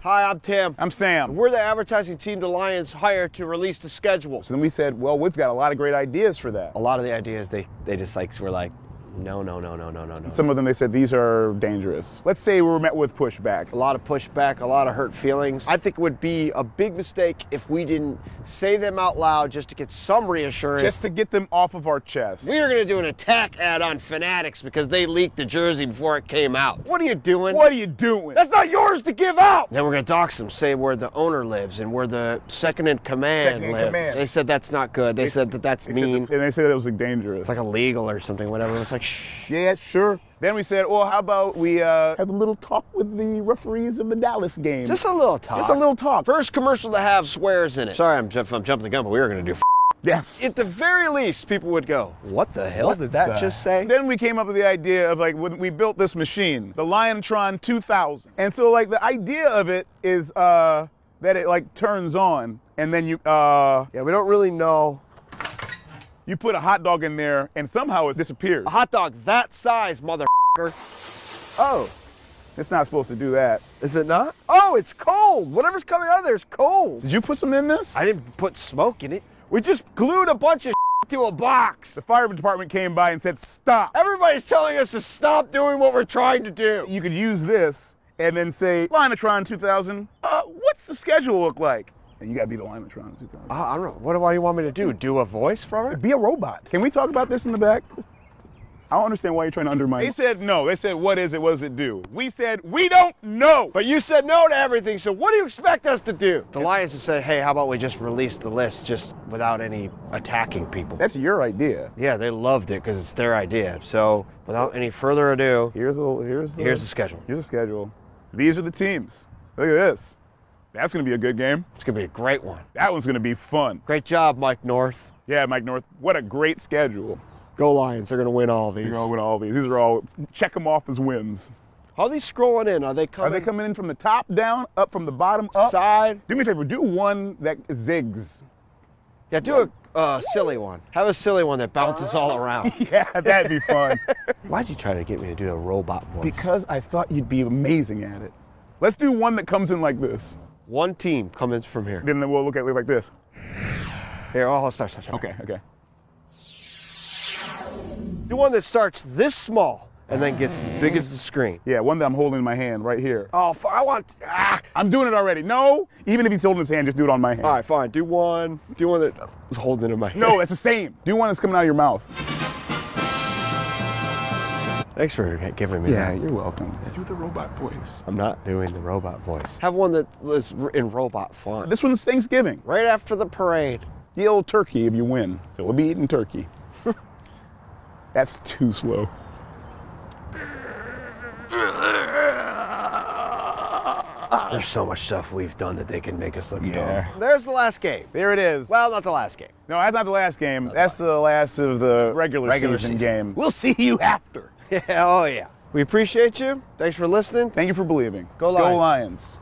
Hi, I'm Tim. I'm Sam. We're the advertising team the Lions hired to release the schedule. So then we said, well, we've got a lot of great ideas for that. A lot of the ideas, they just were like, no. Some of them, they said, these are dangerous. Let's say we were met with pushback. A lot of pushback, a lot of hurt feelings. I think it would be a big mistake if we didn't say them out loud just to get some reassurance. Just to get them off of our chest. We are going to do an attack ad on Fanatics because they leaked the jersey before it came out. What are you doing? What are you doing? That's not yours to give out! Then we're going to dox them, say where the owner lives and where the second in command lives. They said that's not good. They said that's mean. And they said it was like dangerous. It's like illegal or something, whatever. It's like, shh. Yeah, sure. Then we said, well, how about we have a little talk with the referees of the Dallas game? Just a little talk. Just a little talk. First commercial to have swears in it. Sorry, I'm jumping the gun, but we were going to do yeah. At the very least, people would go, what the hell did that just say? Then we came up with the idea of like, when we built this machine, the Liontron 2000. And so like the idea of it is that it like turns on and then you, yeah, we don't really know. You put a hot dog in there and somehow it disappears. A hot dog that size, motherfucker. Oh. It's not supposed to do that. Is it not? Oh, it's cold. Whatever's coming out of there is cold. Did you put some in this? I didn't put smoke in it. We just glued a bunch of to a box. The fire department came by and said, stop. Everybody's telling us to stop doing what we're trying to do. You could use this and then say, Lionotron 2000, what's the schedule look like? And you gotta be the Lionotron 2000. I don't know. What do you want me to do? Do a voice from it? Be a robot. Can we talk about this in the back? I don't understand why you're trying to undermine. They said no. They said, what is it? What does it do? We said, we don't know. But you said no to everything, so what do you expect us to do? The Lions have said, hey, how about we just release the list just without any attacking people? That's your idea. Yeah, they loved it because it's their idea. So without any further ado, here's the schedule. Here's the schedule. These are the teams. Look at this. That's going to be a good game. It's going to be a great one. That one's going to be fun. Great job, Mike North. Yeah, Mike North. What a great schedule. Go Lions. They're going to win all these. They're going to win all these. These are all, check them off as wins. How are they scrolling in? Are they coming in from the top down, up from the bottom up? Side? Do me a favor. Do one that zigs. Yeah, do a silly one. Have a silly one that bounces all around. Yeah, that'd be fun. Why'd you try to get me to do a robot voice? Because I thought you'd be amazing at it. Let's do one that comes in like this. One team comes from here. Then we'll look at it like this. Here, start. Okay. Do one that starts this small and then gets as big as the screen. Yeah, one that I'm holding in my hand right here. Oh, I'm doing it already. No, even if he's holding his hand, just do it on my hand. All right, fine. Do one that was holding it in my hand. No, it's the same. Do one that's coming out of your mouth. Thanks for giving me that. Yeah, you're welcome. Do the robot voice. I'm not doing the robot voice. Have one that was in robot font. This one's Thanksgiving. Right after the parade. The old turkey if you win. So we'll be eating turkey. That's too slow. There's so much stuff we've done that they can make us look Yeah. dumb. There's the last game. There it is. Well, not the last game. No, that's not the last game. That's the last of the regular season game. We'll see you after. Yeah, oh yeah. We appreciate you. Thanks for listening. Thank you for believing. Go Lions. Go Lions.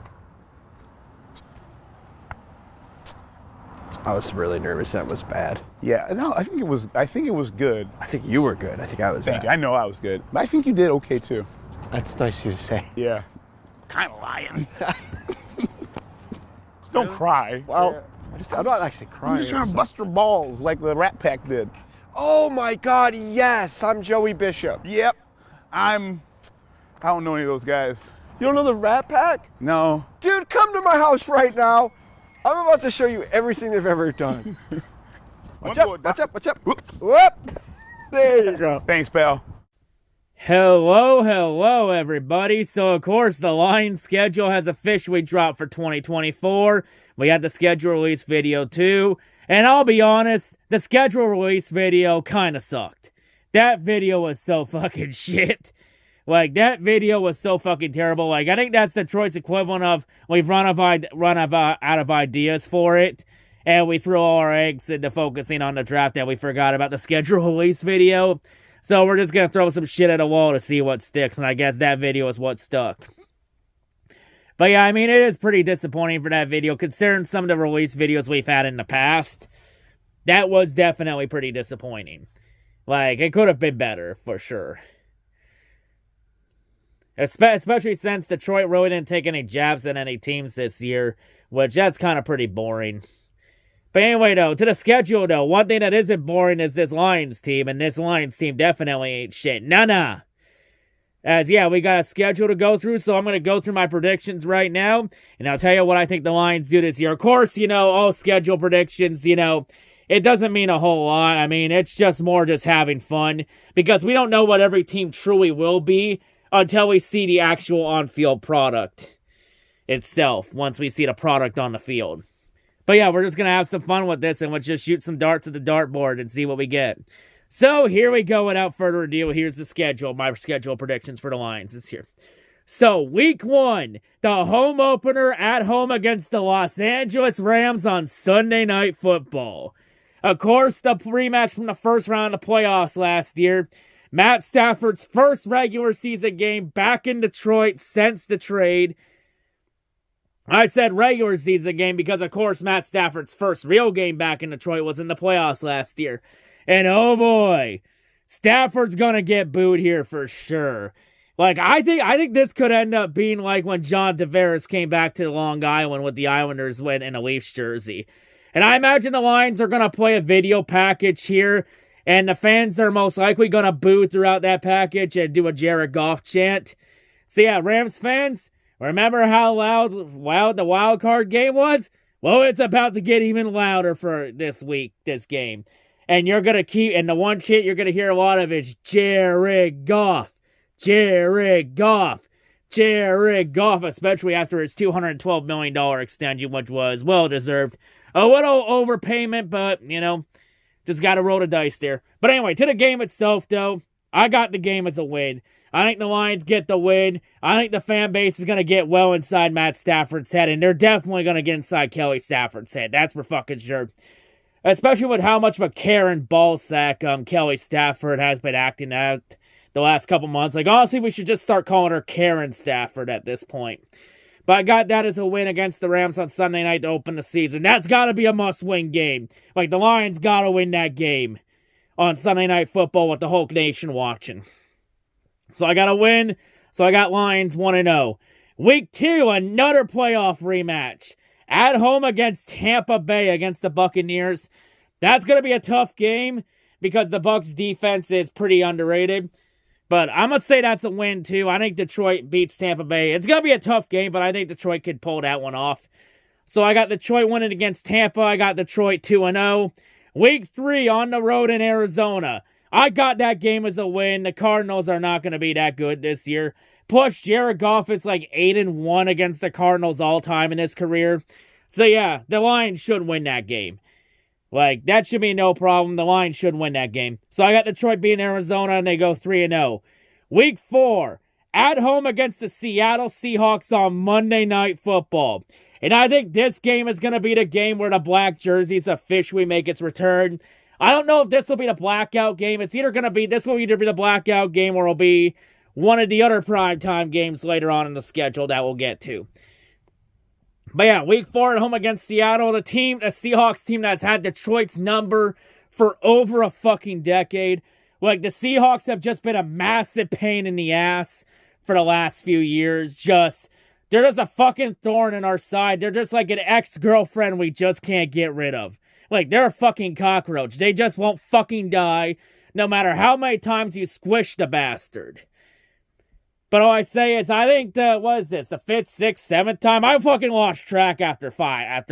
I was really nervous. That was bad. Yeah, no, I think it was good. I think you were good. I think I was Thank bad. you. I know I was good. But I think you did okay too. That's nice of you to say. Yeah. Kind of lying. Don't cry. Well, I'm not actually crying. I'm just trying to bust your balls like the Rat Pack did. Oh my God, yes. I'm Joey Bishop. Yep. I don't know any of those guys. You don't know the Rat Pack? No. Dude, come to my house right now. I'm about to show you everything they've ever done. Watch up. Whoop. There you go. Thanks, pal. Hello, everybody. So, of course, the Lions schedule has officially dropped for 2024. We had the schedule release video, too. And I'll be honest, the schedule release video kind of sucked. That video was so fucking shit. Like, that video was so fucking terrible. Like, I think that's Detroit's equivalent of we've run out of ideas for it, and we threw all our eggs into focusing on the draft and we forgot about the schedule release video. So we're just going to throw some shit at a wall to see what sticks, and I guess that video is what stuck. But yeah, I mean, it is pretty disappointing for that video, considering some of the release videos we've had in the past. That was definitely pretty disappointing. Like, it could have been better, for sure. Especially since Detroit really didn't take any jabs at any teams this year, which that's kind of pretty boring. But anyway, though, to the schedule, though, one thing that isn't boring is this Lions team, and this Lions team definitely ain't shit. Nah. As, yeah, we got a schedule to go through, so I'm going to go through my predictions right now, and I'll tell you what I think the Lions do this year. Of course, all schedule predictions, it doesn't mean a whole lot. I mean, it's just more just having fun, because we don't know what every team truly will be until we see the actual on-field product itself, once we see the product on the field. But yeah, we're just going to have some fun with this, and we'll just shoot some darts at the dartboard and see what we get. So, here we go. Without further ado, here's the schedule. My schedule predictions for the Lions this year. So, week 1, the home opener at home against the Los Angeles Rams on Sunday Night Football. Of course, the rematch from the first round of the playoffs last year. Matt Stafford's first regular season game back in Detroit since the trade. I said regular season game because, of course, Matt Stafford's first real game back in Detroit was in the playoffs last year. And oh boy, Stafford's gonna get booed here for sure. I think this could end up being like when John Tavares came back to Long Island with the Islanders went in a Leafs jersey. And I imagine the Lions are gonna play a video package here, and the fans are most likely gonna boo throughout that package and do a Jared Goff chant. So yeah, Rams fans, remember how loud the wild card game was? Well, it's about to get even louder for this game. And you're going to keep, and the one chant you're going to hear a lot of is Jared Goff, Jared Goff, Jared Goff, especially after his $212 million extension, which was well-deserved. A little overpayment, but, just got to roll the dice there. But anyway, to the game itself, though, I got the game as a win. I think the Lions get the win. I think the fan base is going to get well inside Matt Stafford's head, and they're definitely going to get inside Kelly Stafford's head. That's for fucking sure. Especially with how much of a Karen ballsack Kelly Stafford has been acting out the last couple months. Honestly, we should just start calling her Karen Stafford at this point. But I got that as a win against the Rams on Sunday night to open the season. That's got to be a must-win game. The Lions got to win that game on Sunday Night Football with the whole nation watching. So I got a win. So I got Lions 1-0. Week 2, another playoff rematch. At home against Tampa Bay against the Buccaneers. That's going to be a tough game because the Bucs defense is pretty underrated. But I'm going to say that's a win too. I think Detroit beats Tampa Bay. It's going to be a tough game, but I think Detroit could pull that one off. So I got Detroit winning against Tampa. I got Detroit 2-0. Week 3 on the road in Arizona. I got that game as a win. The Cardinals are not going to be that good this year. Plus, Jared Goff is 8-1 against the Cardinals all time in his career. So yeah, the Lions should win that game. That should be no problem. The Lions should win that game. So I got Detroit beating Arizona, and they go 3-0. Week 4, at home against the Seattle Seahawks on Monday Night Football. And I think this game is going to be the game where the black jerseys officially make its return. I don't know if this will be the blackout game. This will either be the blackout game or it'll be one of the other primetime games later on in the schedule that we'll get to. But yeah, week 4 at home against Seattle, the Seahawks team that's had Detroit's number for over a fucking decade. The Seahawks have just been a massive pain in the ass for the last few years. They're just a fucking thorn in our side. They're just like an ex-girlfriend we just can't get rid of. They're a fucking cockroach. They just won't fucking die, no matter how many times you squish the bastard. But all I say is, I think the 5th, 6th, 7th time? I fucking lost track after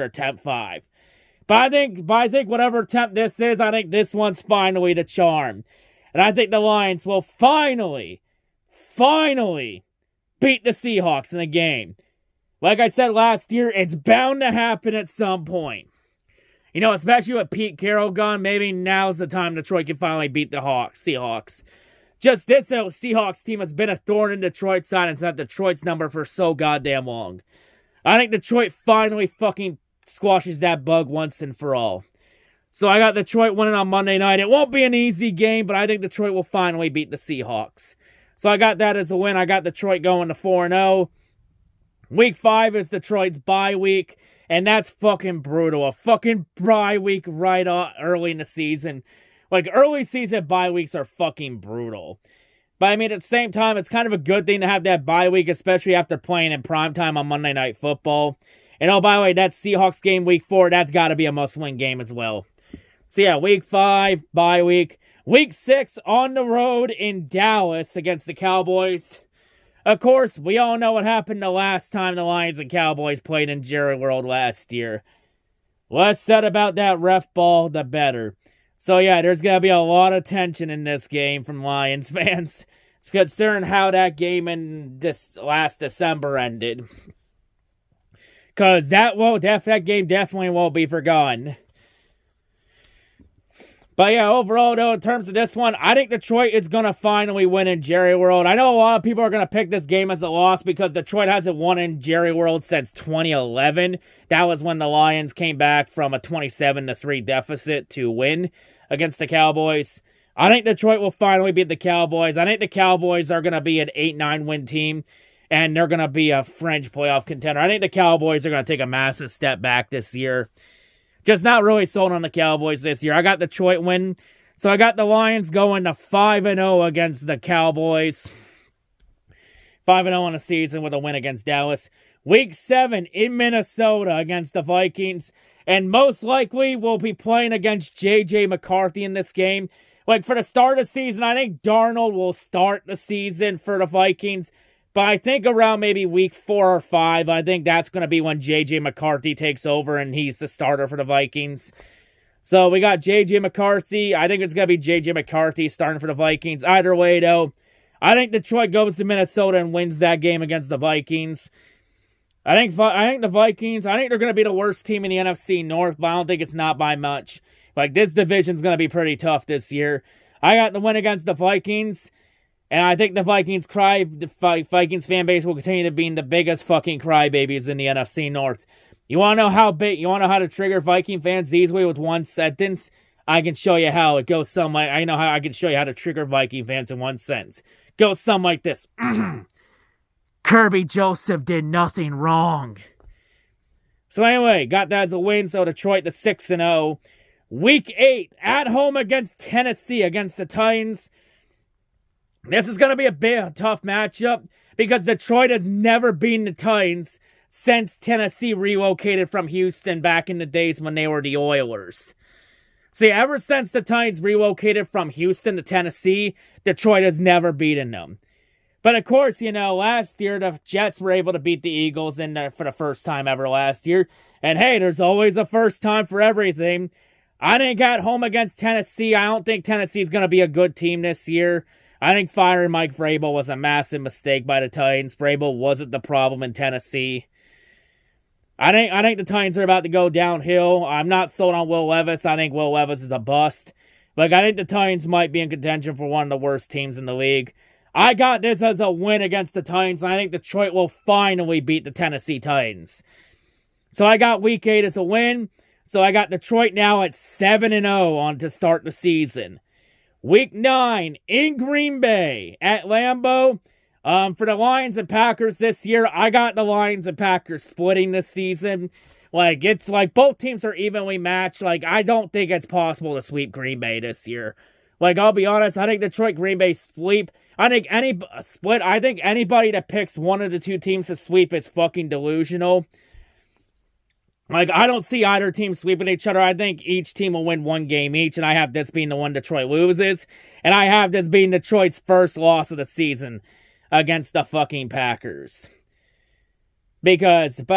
attempt 5. But I think whatever attempt this is, I think this one's finally the charm. And I think the Lions will finally beat the Seahawks in the game. Like I said last year, it's bound to happen at some point. Especially with Pete Carroll gone, maybe now's the time Detroit can finally beat the Seahawks. Just this Seahawks team has been a thorn in Detroit's side and it's not Detroit's number for so goddamn long. I think Detroit finally fucking squashes that bug once and for all. So I got Detroit winning on Monday night. It won't be an easy game, but I think Detroit will finally beat the Seahawks. So I got that as a win. I got Detroit going to 4-0. Week 5 is Detroit's bye week, and that's fucking brutal. A fucking bye week early in the season. Early season bye weeks are fucking brutal. But I mean, at the same time, it's kind of a good thing to have that bye week, especially after playing in primetime on Monday Night Football. And oh, by the way, that Seahawks game week 4, that's got to be a must-win game as well. So yeah, week 5, bye week. Week 6, on the road in Dallas against the Cowboys. Of course, we all know what happened the last time the Lions and Cowboys played in Jerry World last year. Less said about that ref ball, the better. So yeah, there's going to be a lot of tension in this game from Lions fans. It's considering how that game in this last December ended. Because that game definitely won't be forgotten. But yeah, overall, though, in terms of this one, I think Detroit is going to finally win in Jerry World. I know a lot of people are going to pick this game as a loss because Detroit hasn't won in Jerry World since 2011. That was when the Lions came back from a 27-3 deficit to win against the Cowboys. I think Detroit will finally beat the Cowboys. I think the Cowboys are going to be an 8-9 win team, and they're going to be a fringe playoff contender. I think the Cowboys are going to take a massive step back this year. Just not really sold on the Cowboys this year. I got Detroit win. So I got the Lions going to 5-0 against the Cowboys. 5-0 on the season with a win against Dallas. Week 7 in Minnesota against the Vikings. And most likely we'll be playing against J.J. McCarthy in this game. Like for the start of the season, I think Darnold will start the season for the Vikings. But I think around maybe week 4 or 5, I think that's going to be when J.J. McCarthy takes over and he's the starter for the Vikings. So we got J.J. McCarthy. I think it's going to be J.J. McCarthy starting for the Vikings. Either way, though, I think Detroit goes to Minnesota and wins that game against the Vikings. I think the Vikings, I think they're going to be the worst team in the NFC North, but I don't think it's not by much. Like, this division's going to be pretty tough this year. I got the win against the Vikings. And I think the Vikings fan base will continue to be the biggest fucking crybabies in the NFC North. You want to know how to trigger Viking fans easily with one sentence? I can show you how. It goes something like, I know how I can show you how to trigger Viking fans in one sentence. It goes something like this. Kirby Joseph did nothing wrong. So anyway, got that as a win. So Detroit to 6-0. Week 8 at home against Tennessee against the Titans. This is going to be a tough matchup because Detroit has never beaten the Titans since Tennessee relocated from Houston back in the days when they were the Oilers. See, ever since the Titans relocated from Houston to Tennessee, Detroit has never beaten them. But of course, last year the Jets were able to beat the Eagles for the first time ever last year. And hey, there's always a first time for everything. I think at home against Tennessee, I don't think Tennessee's going to be a good team this year. I think firing Mike Vrabel was a massive mistake by the Titans. Vrabel wasn't the problem in Tennessee. I think the Titans are about to go downhill. I'm not sold on Will Levis. I think Will Levis is a bust. Like, I think the Titans might be in contention for one of the worst teams in the league. I got this as a win against the Titans, and I think Detroit will finally beat the Tennessee Titans. So I got Week 8 as a win. So I got Detroit now at 7-0 on to start the season. Week 9 in Green Bay at Lambeau. For the Lions and Packers this year, I got the Lions and Packers splitting this season. Like, it's like both teams are evenly matched. Like, I don't think it's possible to sweep Green Bay this year. Like, I'll be honest, I think Detroit Green Bay sweep. I think anybody that picks one of the two teams to sweep is fucking delusional. Like, I don't see either team sweeping each other. I think each team will win one game each, and I have this being the one Detroit loses. And I have this being Detroit's first loss of the season against the fucking Packers. But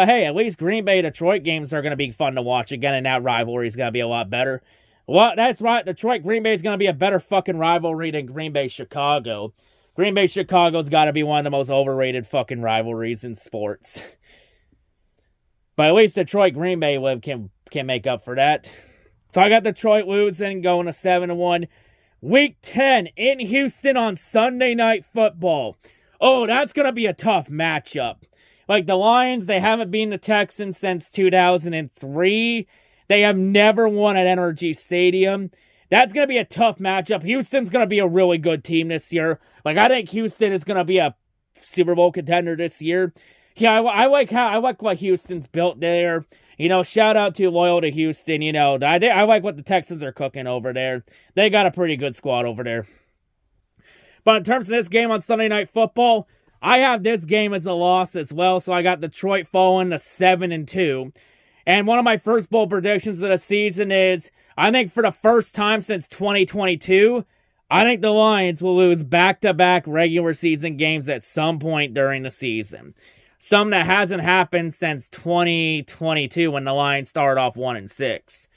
hey, at least Green Bay-Detroit games are going to be fun to watch again, and that rivalry is going to be a lot better. Well, that's right. Detroit-Green Bay is going to be a better fucking rivalry than Green Bay-Chicago. Green Bay-Chicago's got to be one of the most overrated fucking rivalries in sports. But at least Detroit-Green Bay can make up for that. So I got Detroit losing, going to 7-1. Week 10 in Houston on Sunday Night Football. Oh, that's going to be a tough matchup. Like the Lions, they haven't beaten the Texans since 2003. They have never won at Energy Stadium. That's going to be a tough matchup. Houston's going to be a really good team this year. Like, I think Houston is going to be a Super Bowl contender this year. Yeah, I like what Houston's built there. Shout out to loyal to Houston. I like what the Texans are cooking over there. They got a pretty good squad over there. But in terms of this game on Sunday Night Football, I have this game as a loss as well, so I got Detroit falling to 7-2. And one of my first bold predictions of the season is, I think for the first time since 2022, I think the Lions will lose back-to-back regular season games at some point during the season. Something that hasn't happened since 2022 when the Lions started off 1-6.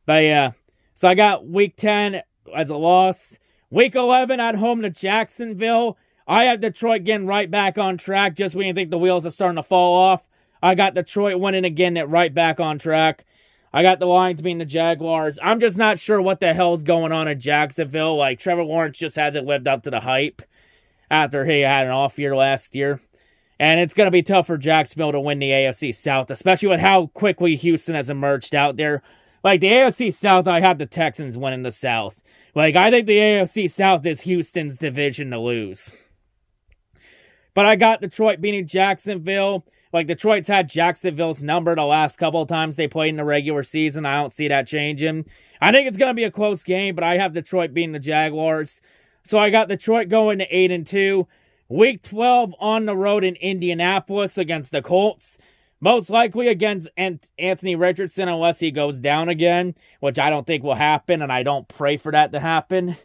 But yeah, so I got Week 10 as a loss. Week 11 at home to Jacksonville. I have Detroit getting right back on track just when you think the wheels are starting to fall off. I got Detroit winning again, right back on track. I got the Lions beating the Jaguars. I'm just not sure what the hell's going on in Jacksonville. Like, Trevor Lawrence just hasn't lived up to the hype after he had an off year last year. And it's going to be tough for Jacksonville to win the AFC South, especially with how quickly Houston has emerged out there. Like, the AFC South, I have the Texans winning the South. Like, I think the AFC South is Houston's division to lose. But I got Detroit beating Jacksonville. Like, Detroit's had Jacksonville's number the last couple of times they played in the regular season. I don't see that changing. I think it's going to be a close game, but I have Detroit beating the Jaguars. So I got Detroit going to 8-2. Week 12 on the road in Indianapolis against the Colts. Most likely against Anthony Richardson unless he goes down again, which I don't think will happen, and I don't pray for that to happen.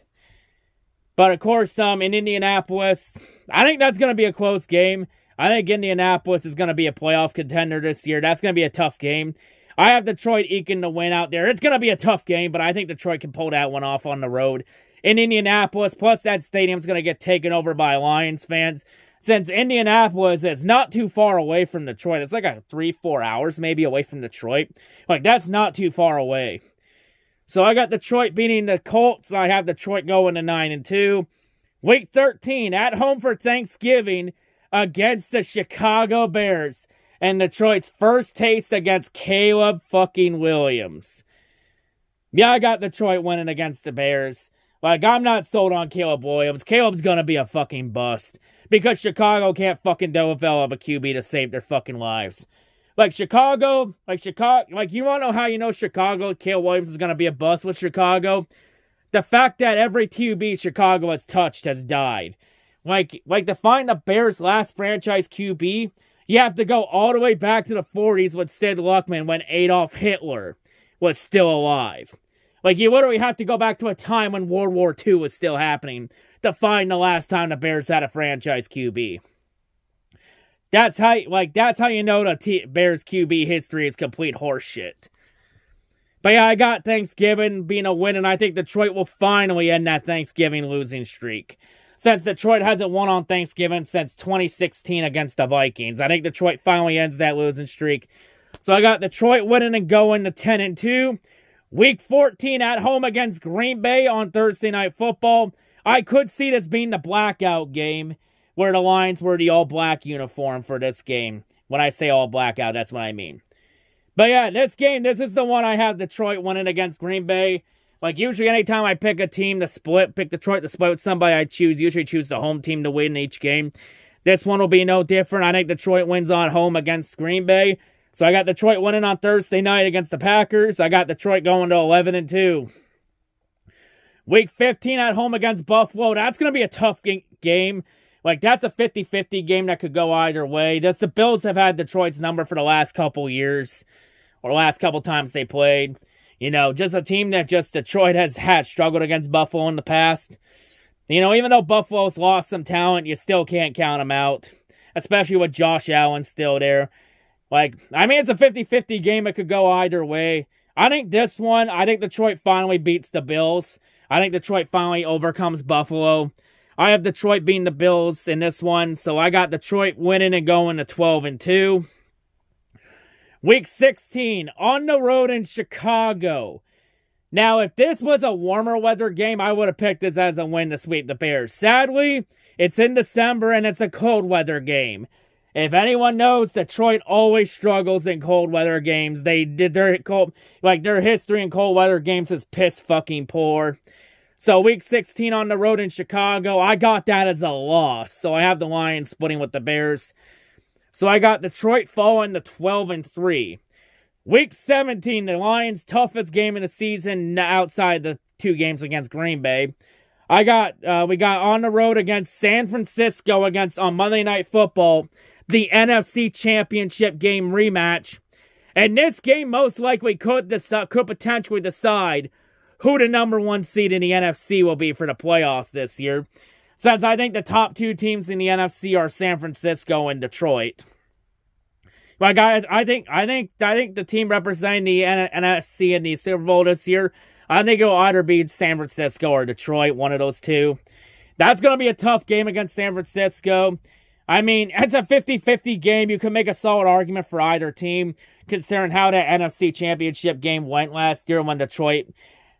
But of course, in Indianapolis, I think that's going to be a close game. I think Indianapolis is going to be a playoff contender this year. That's going to be a tough game. I have Detroit eking the win out there. It's going to be a tough game, but I think Detroit can pull that one off on the road in Indianapolis. Plus, that stadium's going to get taken over by Lions fans. Since Indianapolis is not too far away from Detroit. It's like 3-4 hours maybe away from Detroit. Like, that's not too far away. So I got Detroit beating the Colts. I have Detroit going to 9-2. Week 13 at home for Thanksgiving against the Chicago Bears. And Detroit's first taste against Caleb fucking Williams. Yeah, I got Detroit winning against the Bears. Like, I'm not sold on Caleb Williams. Caleb's gonna be a fucking bust. Because Chicago can't fucking develop a QB to save their fucking lives. Chicago, you wanna know how you know Caleb Williams is gonna be a bust with Chicago? The fact that every QB Chicago has touched has died. Like to find the Bears' last franchise QB, you have to go all the way back to the 40s with Sid Luckman when Adolf Hitler was still alive. Like, you literally have to go back to a time when World War II was still happening to find the last time the Bears had a franchise QB. That's how you know the Bears QB history is complete horseshit. But yeah, I got Thanksgiving being a win, and I think Detroit will finally end that Thanksgiving losing streak. Since Detroit hasn't won on Thanksgiving since 2016 against the Vikings. I think Detroit finally ends that losing streak. So I got Detroit winning and going to 10-2. Week 14 at home against Green Bay on Thursday Night Football. I could see this being the blackout game where the Lions wear the all-black uniform for this game. When I say all blackout, that's what I mean. But yeah, this is the one I have Detroit winning against Green Bay. Like, usually anytime I pick a team to pick Detroit to split with somebody, I usually choose the home team to win each game. This one will be no different. I think Detroit wins on home against Green Bay. So I got Detroit winning on Thursday night against the Packers. I got Detroit going to 11-2. Week 15 at home against Buffalo. That's going to be a tough game. Like, that's a 50-50 game that could go either way. The Bills have had Detroit's number for the last couple years, or last couple times they played. You know, just a team that Detroit has had struggled against Buffalo in the past. You know, even though Buffalo's lost some talent, you still can't count them out. Especially with Josh Allen still there. Like, I mean, it's a 50-50 game. It could go either way. I think Detroit finally beats the Bills. I think Detroit finally overcomes Buffalo. I have Detroit beating the Bills in this one. So I got Detroit winning and going to 12-2. Week 16, on the road in Chicago. Now, if this was a warmer weather game, I would have picked this as a win to sweep the Bears. Sadly, it's in December and it's a cold weather game. If anyone knows, Detroit always struggles in cold weather games. Their history in cold weather games is piss fucking poor. So week 16 on the road in Chicago, I got that as a loss. So I have the Lions splitting with the Bears. So I got Detroit falling to 12-3. Week 17, the Lions' toughest game of the season outside the two games against Green Bay. we got on the road against San Francisco on Monday Night Football, the NFC Championship game rematch. And this game most likely could potentially decide who the number 1 seed in the NFC will be for the playoffs this year. Since I think the top 2 teams in the NFC are San Francisco and Detroit. Like I think the team representing the NFC in the Super Bowl this year, I think it will either be San Francisco or Detroit, one of those two. That's going to be a tough game against San Francisco. I mean, it's a 50-50 game. You can make a solid argument for either team, considering how that NFC Championship game went last year when Detroit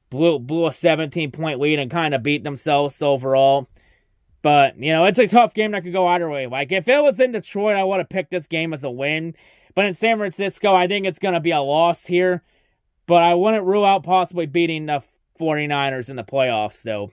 blew a 17-point lead and kind of beat themselves overall. But, you know, it's a tough game that could go either way. Like, if it was in Detroit, I would have picked this game as a win. But in San Francisco, I think it's going to be a loss here. But I wouldn't rule out possibly beating the 49ers in the playoffs, though.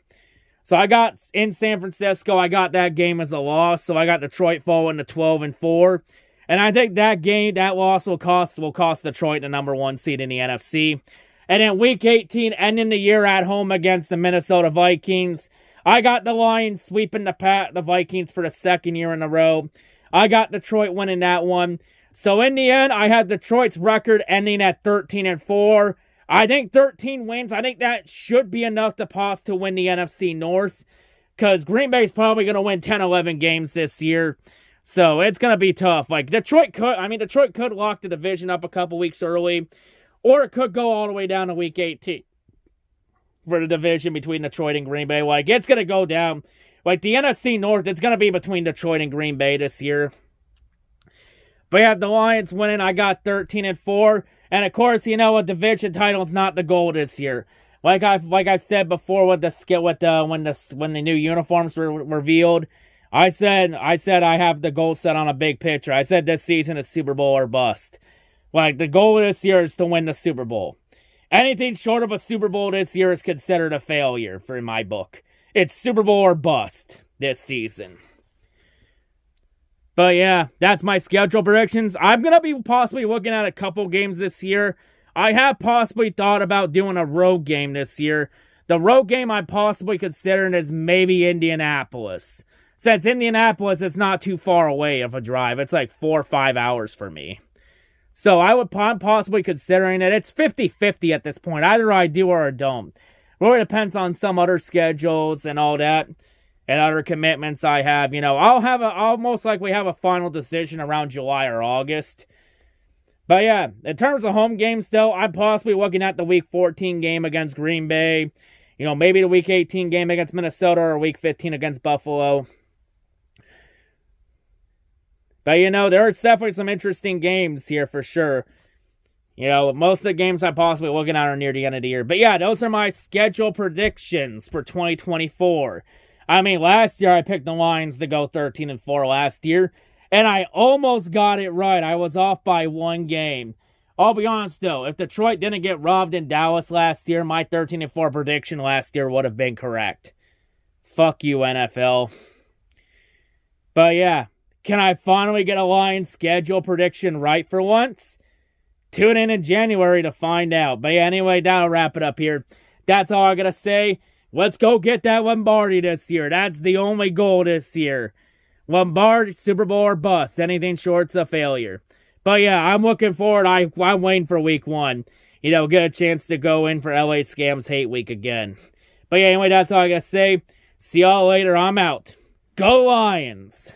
So I got, in San Francisco, I got that game as a loss. So I got Detroit falling to 12-4. And I think that loss will cost Detroit the number 1 seed in the NFC. And in Week 18, ending the year at home against the Minnesota Vikings, I got the Lions sweeping the Vikings for the 2nd year in a row. I got Detroit winning that one. So in the end, I had Detroit's record ending at 13-4. I think 13 wins, I think that should be enough to win the NFC North. Because Green Bay's probably going to win 10-11 games this year. So it's going to be tough. Like, Detroit could lock the division up a couple weeks early. Or it could go all the way down to Week 18. For the division between Detroit and Green Bay. Like, it's going to go down. Like, the NFC North, it's going to be between Detroit and Green Bay this year. But yeah, the Lions winning, I got 13-4. And of course, you know, a division title is not the goal this year. Like I said before when the new uniforms were revealed, I said I have the goal set on a big picture. I said this season is Super Bowl or bust. Like, the goal this year is to win the Super Bowl. Anything short of a Super Bowl this year is considered a failure, in my book. It's Super Bowl or bust this season. But yeah, that's my schedule predictions. I'm going to be possibly looking at a couple games this year. I have possibly thought about doing a road game this year. The road game I'm possibly considering is maybe Indianapolis. Since Indianapolis is not too far away of a drive. It's like 4 or 5 hours for me. So I'm possibly considering it. It's 50-50 at this point. Either I do or I don't. Really depends on some other schedules and all that. And other commitments I have. You know, I'll most likely have a final decision around July or August. But yeah, in terms of home games though, I'm possibly looking at the Week 14 game against Green Bay. You know, maybe the Week 18 game against Minnesota or Week 15 against Buffalo. But, you know, there's definitely some interesting games here for sure. You know, most of the games I'm possibly looking at are near the end of the year. But, yeah, those are my schedule predictions for 2024. I mean, last year I picked the Lions to go 13-4 last year. And I almost got it right. I was off by 1 game. I'll be honest, though. If Detroit didn't get robbed in Dallas last year, my 13-4 prediction last year would have been correct. Fuck you, NFL. But, yeah. Can I finally get a Lions schedule prediction right for once? Tune in January to find out. But yeah, anyway, that'll wrap it up here. That's all I gotta say. Let's go get that Lombardi this year. That's the only goal this year. Lombardi, Super Bowl or bust. Anything short's a failure. But yeah, I'm looking forward. I'm waiting for Week 1. You know, get a chance to go in for LA Scams Hate Week again. But yeah, anyway, that's all I gotta say. See y'all later. I'm out. Go Lions!